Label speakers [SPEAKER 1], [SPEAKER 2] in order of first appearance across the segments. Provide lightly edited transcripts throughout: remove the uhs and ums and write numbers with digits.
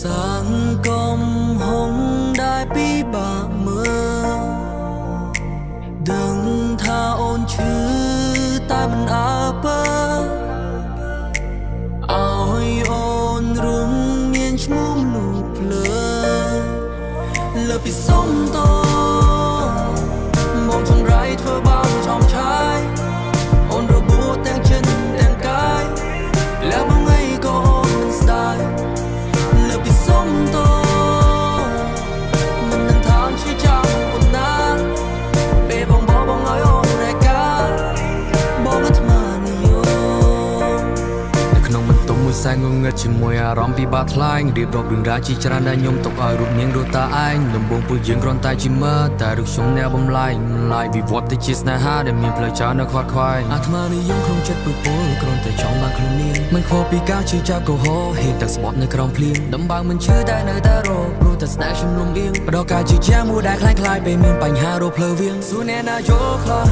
[SPEAKER 1] Sang công hồng đại bi bạc mơ đừng tha ôn chữ tai mình apa ôi ôn rung miên chmum lụp lơ bị sống to mong trong rải thơ bao trong trái ôn rồi bố tên chân tên cái lẽ bao ngày có ôn mình style lơ bị sống to mình đang thang chỉ chẳng buồn ná bê bông bó bông nói ôn này cả bông ít mà nhiều nông mình tung mùi say ngưng ngất chỉ mùi rõm bị bát lai điệp đọc đường ra chỉ chán đã nhung tộc ai rụt miếng đôi ta anh nằm buông bụi dương còn tay chỉ mơ ta được xuống neo bông lai lại vì vót tay chỉ na ha để miền lời cha nó khoát khoai atma ni yong không chết bụi bố còn tay trong ba kêu niên mình khó bị cao chỉ cha cầu hó hiện tại spot nơi trong phim đâm bang mình chưaได้nơi ta rô bro ta snack chung lung yên đôi cả chỉ cha mua đã khai khai về miền bành hà rô phơi viếng su nè na yo kla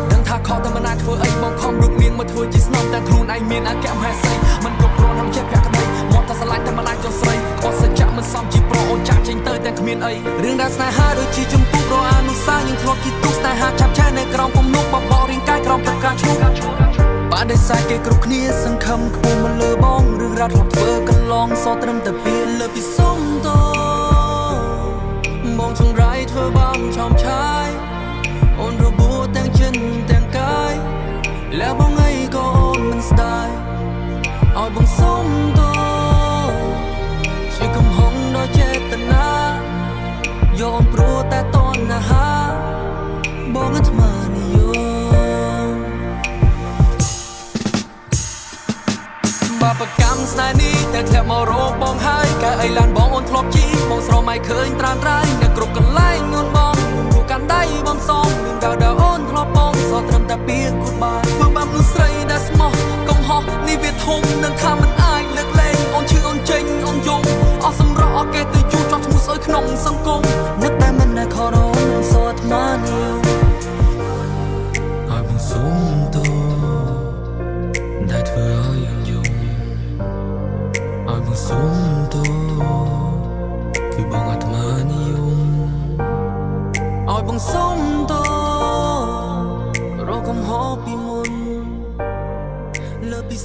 [SPEAKER 1] đừng thà khó taมันอาจធ្វើអីមកខំរត់មានមកធ្វើជាស្នំតែខ្លួនឯងមានអាកែមហេសីមិនគ្រប់គ្រងทำជាភក្តីមកថាស្រឡាញ់តែមិនអាចចង់ស្រីខុសសច្ចៈមិនសមជាប្រុសអូនចាក់ចេញទៅតែគ្មានអីរឿងរ៉ាវស្នេហាដូចជាជំពូករអនុសាយើងធ្លាប់ជាទូស្នេហាចាប់ឆាយនៅក្រោមពំនុកបបោរាងកាយក្រោមទឹកការឈូបាដេសាយគេគ្រប់គ្នាសង្ឃឹមខ្ពស់មកលើបងរឿងរ៉ាវធ្លាប់ធ្វើកន្លងសត្រឹមតែពីលើពីសុំតបងចង្រៃធ្វើបងឆោមឆាយអូនរបួសទាំងចិត្តទាំងកាយแล้วបងអីក៏អូនមិនស្ដាយឲ្យបងសុំតជាកំហុសដោយចេតនាយอมព្រោះតែតណ្ហាបងអាត្មានិយមបាបកម្មស្នេហ៍នេះតែធ្លាប់មករកបងហើយកែអីឡានបងអូនធ្លាប់ជីបងស្រមៃឃើញត្រានត្រៃអ្នកគ្រប់កន្លែងអូនបងព្រោះកាន់ដៃបងសំរឿងដៅអូនធ្លាប់បងសត្រឹមតែពីគូបាយធ្វើបាបនោះស្រីដែលស្មោះកំហុសនេះវាធំនឹងថាមិនអាចលើកលែងអូនឈឺអូនចេញអូនយំអស់សម្រស់អស់គេទៅយូរចោះឈ្មោះស្អុយក្នុងសង្គមនឹកតែមិនដែលខរអូនសតមកនេះឲ្យបងសុំតដែលធ្វើឲ្យយើងយំឲ្យបងសុំតគឺបងអាត្មានិយមឲ្យបងសុំតរកកំហុសពីមុនលើពី